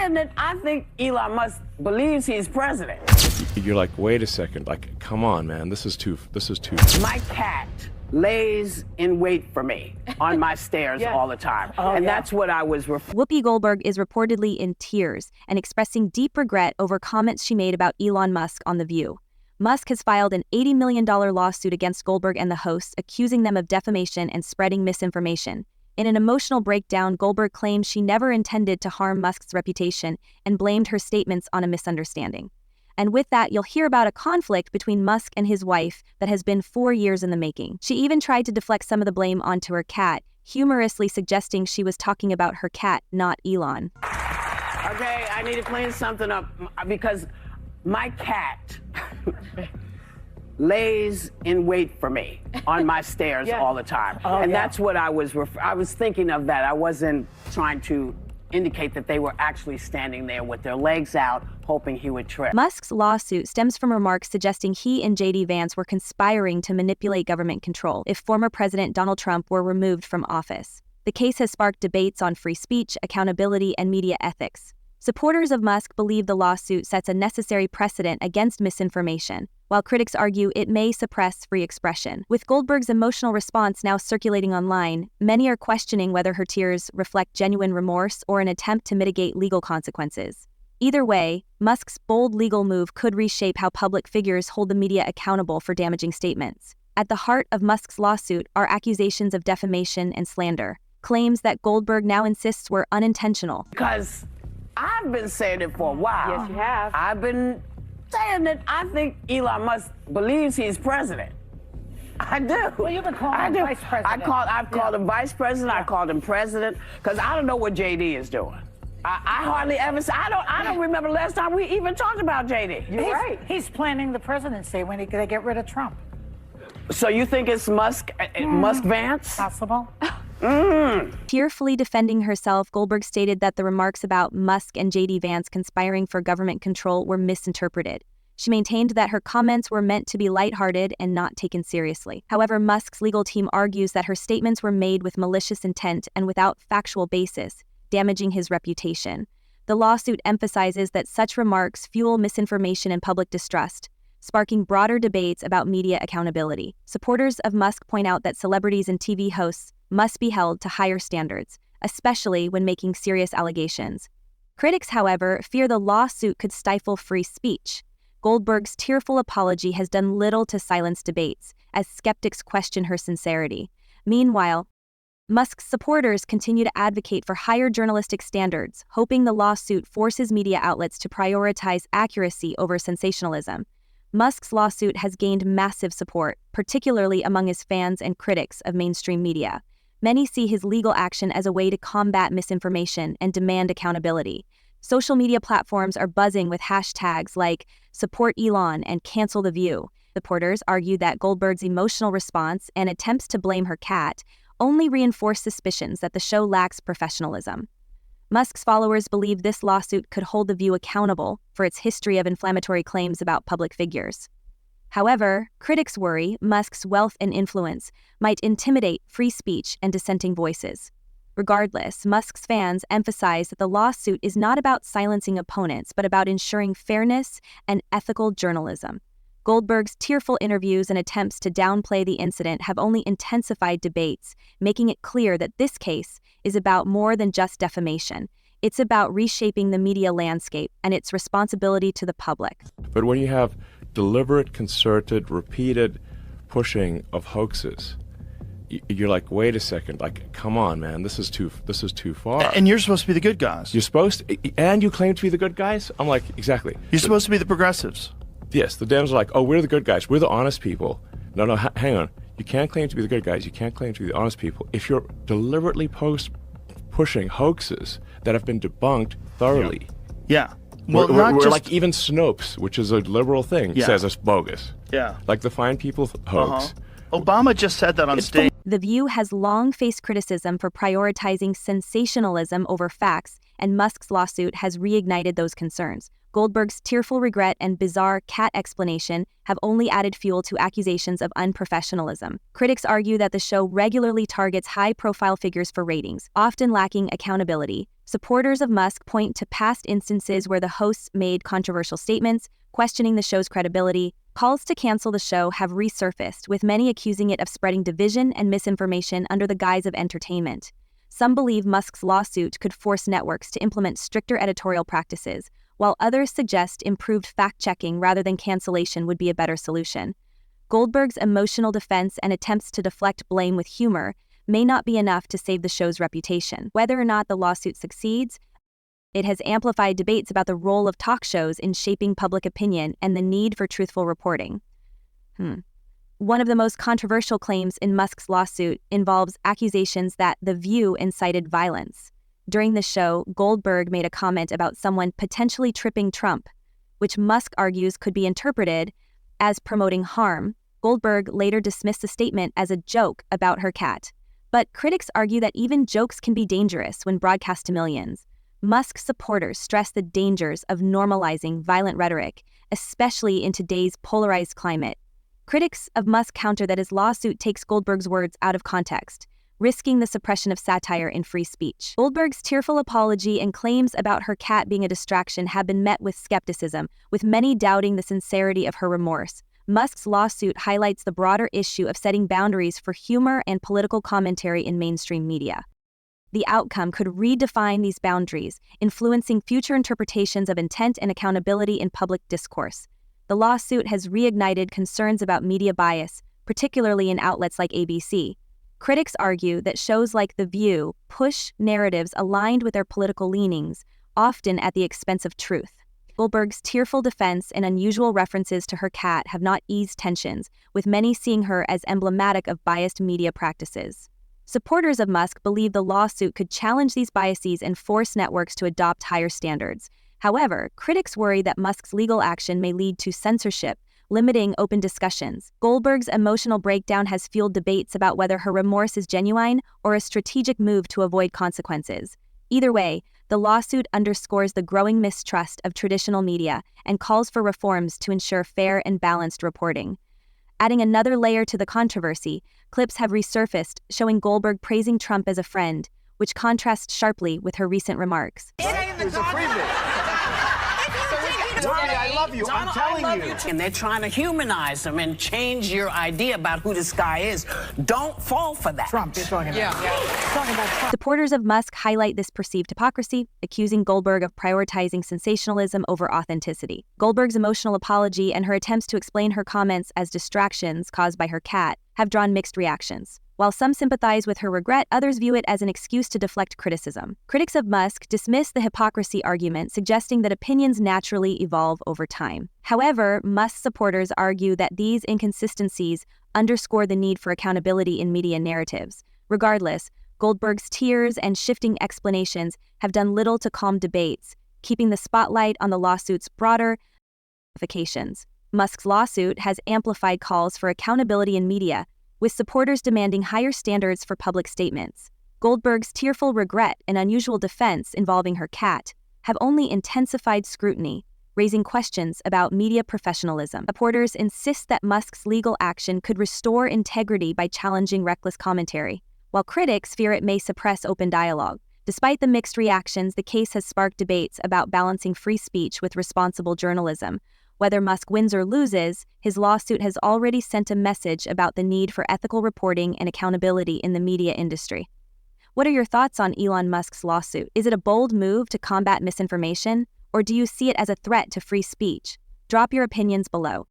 And then I think Elon Musk believes he's president. You're like, wait a second, like, come on, man, this is too. My cat lays in wait for me on my stairs all the time. That's what I was Whoopi Goldberg is reportedly in tears and expressing deep regret over comments she made about Elon Musk on The View. Musk has filed an $80 million lawsuit against Goldberg and the hosts, accusing them of defamation and spreading misinformation. In an emotional breakdown, Goldberg claims she never intended to harm Musk's reputation and blamed her statements on a misunderstanding. And with that, you'll hear about a conflict between Musk and his wife that has been 4 years in the making. She even tried to deflect some of the blame onto her cat, humorously suggesting she was talking about her cat, not Elon. Okay, I need to clean something up because my cat lays in wait for me on my stairs all the time. That's what I was thinking of that. I wasn't trying to indicate that they were actually standing there with their legs out, hoping he would trip. Musk's lawsuit stems from remarks suggesting he and J.D. Vance were conspiring to manipulate government control if former President Donald Trump were removed from office. The case has sparked debates on free speech, accountability, and media ethics. Supporters of Musk believe the lawsuit sets a necessary precedent against misinformation, while critics argue it may suppress free expression. With Goldberg's emotional response now circulating online, many are questioning whether her tears reflect genuine remorse or an attempt to mitigate legal consequences. Either way, Musk's bold legal move could reshape how public figures hold the media accountable for damaging statements. At the heart of Musk's lawsuit are accusations of defamation and slander, claims that Goldberg now insists were unintentional. Because I've been saying it for a while. Yes, you have. I've been saying that I think Elon Musk believes he's president. I do. Well, you've been calling him vice president. I've called him vice president. I called him president because I don't know what JD is doing. I hardly ever say. I don't remember the last time we even talked about JD. You're right. He's planning the presidency when they get rid of Trump. So you think it's Musk Vance? Possible. Tearfully defending herself, Goldberg stated that the remarks about Musk and J.D. Vance conspiring for government control were misinterpreted. She maintained that her comments were meant to be lighthearted and not taken seriously. However, Musk's legal team argues that her statements were made with malicious intent and without factual basis, damaging his reputation. The lawsuit emphasizes that such remarks fuel misinformation and public distrust, sparking broader debates about media accountability. Supporters of Musk point out that celebrities and TV hosts must be held to higher standards, especially when making serious allegations. Critics, however, fear the lawsuit could stifle free speech. Goldberg's tearful apology has done little to silence debates, as skeptics question her sincerity. Meanwhile, Musk's supporters continue to advocate for higher journalistic standards, hoping the lawsuit forces media outlets to prioritize accuracy over sensationalism. Musk's lawsuit has gained massive support, particularly among his fans and critics of mainstream media. Many see his legal action as a way to combat misinformation and demand accountability. Social media platforms are buzzing with hashtags like Support Elon and Cancel the View. Supporters argue that Goldberg's emotional response and attempts to blame her cat only reinforce suspicions that the show lacks professionalism. Musk's followers believe this lawsuit could hold The View accountable for its history of inflammatory claims about public figures. However, critics worry Musk's wealth and influence might intimidate free speech and dissenting voices. Regardless, Musk's fans emphasize that the lawsuit is not about silencing opponents, but about ensuring fairness and ethical journalism. Goldberg's tearful interviews and attempts to downplay the incident have only intensified debates, making it clear that this case is about more than just defamation. It's about reshaping the media landscape and its responsibility to the public. But when you have deliberate, concerted, repeated pushing of hoaxes, you're like, wait a second, like, come on, man, this is too far. And you're supposed to be the good guys. You're supposed to, and you claim to be the good guys? I'm like, exactly. You're supposed to be the progressives. Yes, the Dems are like, oh, we're the good guys. We're the honest people. No, hang on. You can't claim to be the good guys. You can't claim to be the honest people if you're deliberately pushing hoaxes that have been debunked thoroughly. Yeah. Well, we're like even Snopes, which is a liberal thing, says it's bogus. Yeah. Like the Fine People hoax. Obama just said that on stage. The View has long faced criticism for prioritizing sensationalism over facts and Musk's lawsuit has reignited those concerns. Goldberg's tearful regret and bizarre cat explanation have only added fuel to accusations of unprofessionalism. Critics argue that the show regularly targets high-profile figures for ratings, often lacking accountability. Supporters of Musk point to past instances where the hosts made controversial statements, questioning the show's credibility. Calls to cancel the show have resurfaced, with many accusing it of spreading division and misinformation under the guise of entertainment. Some believe Musk's lawsuit could force networks to implement stricter editorial practices, while others suggest improved fact-checking rather than cancellation would be a better solution. Goldberg's emotional defense and attempts to deflect blame with humor may not be enough to save the show's reputation. Whether or not the lawsuit succeeds, it has amplified debates about the role of talk shows in shaping public opinion and the need for truthful reporting. One of the most controversial claims in Musk's lawsuit involves accusations that The View incited violence. During the show, Goldberg made a comment about someone potentially tripping Trump, which Musk argues could be interpreted as promoting harm. Goldberg later dismissed the statement as a joke about her cat. But critics argue that even jokes can be dangerous when broadcast to millions. Musk supporters stress the dangers of normalizing violent rhetoric, especially in today's polarized climate. Critics of Musk counter that his lawsuit takes Goldberg's words out of context, risking the suppression of satire in free speech. Goldberg's tearful apology and claims about her cat being a distraction have been met with skepticism, with many doubting the sincerity of her remorse. Musk's lawsuit highlights the broader issue of setting boundaries for humor and political commentary in mainstream media. The outcome could redefine these boundaries, influencing future interpretations of intent and accountability in public discourse. The lawsuit has reignited concerns about media bias, particularly in outlets like ABC. Critics argue that shows like The View push narratives aligned with their political leanings, often at the expense of truth. Goldberg's tearful defense and unusual references to her cat have not eased tensions, with many seeing her as emblematic of biased media practices. Supporters of Musk believe the lawsuit could challenge these biases and force networks to adopt higher standards. However, critics worry that Musk's legal action may lead to censorship, limiting open discussions. Goldberg's emotional breakdown has fueled debates about whether her remorse is genuine or a strategic move to avoid consequences. Either way, the lawsuit underscores the growing mistrust of traditional media and calls for reforms to ensure fair and balanced reporting. Adding another layer to the controversy, clips have resurfaced showing Goldberg praising Trump as a friend, which contrasts sharply with her recent remarks. Tommy, I love you. I'm telling you. And they're trying to humanize him and change your idea about who this guy is. Don't fall for that. Trump, you're talking about. Talking about Trump. Supporters of Musk highlight this perceived hypocrisy, accusing Goldberg of prioritizing sensationalism over authenticity. Goldberg's emotional apology and her attempts to explain her comments as distractions caused by her cat have drawn mixed reactions. While some sympathize with her regret, others view it as an excuse to deflect criticism. Critics of Musk dismiss the hypocrisy argument, suggesting that opinions naturally evolve over time. However, Musk supporters argue that these inconsistencies underscore the need for accountability in media narratives. Regardless, Goldberg's tears and shifting explanations have done little to calm debates, keeping the spotlight on the lawsuit's broader ramifications. Musk's lawsuit has amplified calls for accountability in media, with supporters demanding higher standards for public statements. Goldberg's tearful regret and unusual defense involving her cat have only intensified scrutiny, raising questions about media professionalism. Supporters insist that Musk's legal action could restore integrity by challenging reckless commentary, while critics fear it may suppress open dialogue. Despite the mixed reactions, the case has sparked debates about balancing free speech with responsible journalism. Whether Musk wins or loses, his lawsuit has already sent a message about the need for ethical reporting and accountability in the media industry. What are your thoughts on Elon Musk's lawsuit? Is it a bold move to combat misinformation, or do you see it as a threat to free speech? Drop your opinions below.